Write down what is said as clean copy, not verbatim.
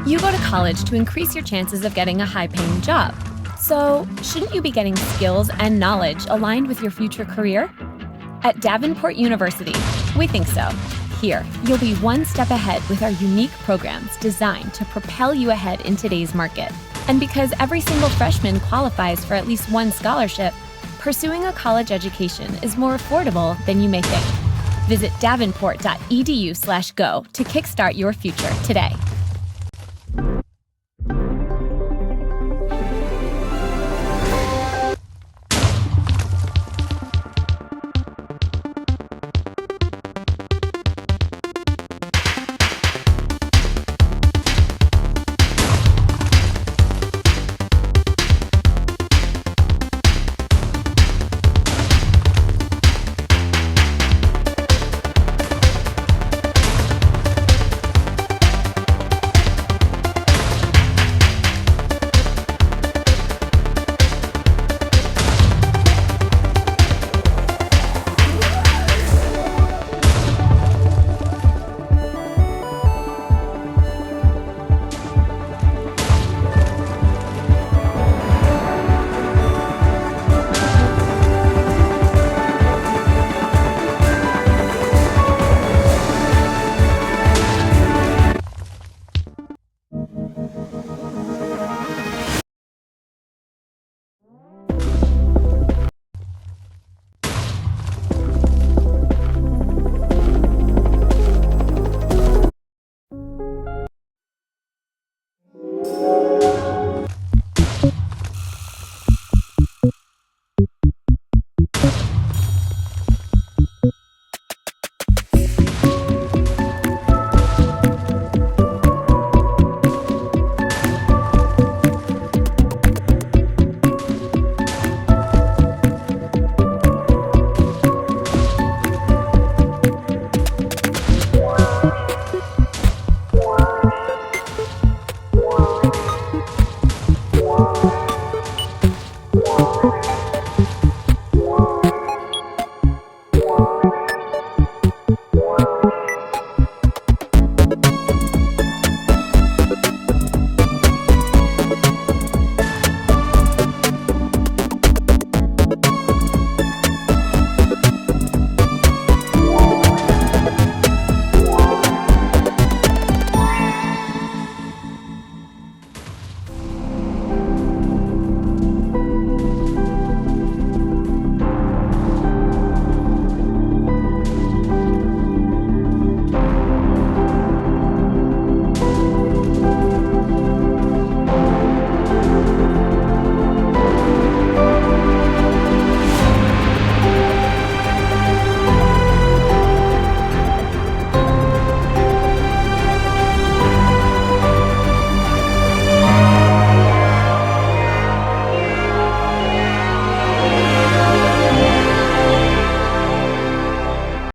You go to college to increase your chances of getting a high-paying job. So, shouldn't you be getting skills and knowledge aligned with your future career? At Davenport University, we think so. Here, you'll be one step ahead with our unique programs designed to propel you ahead in today's market. And because every single freshman qualifies for at least one scholarship, pursuing a college education is more affordable than you may think. Visit davenport.edu/go to kickstart your future today.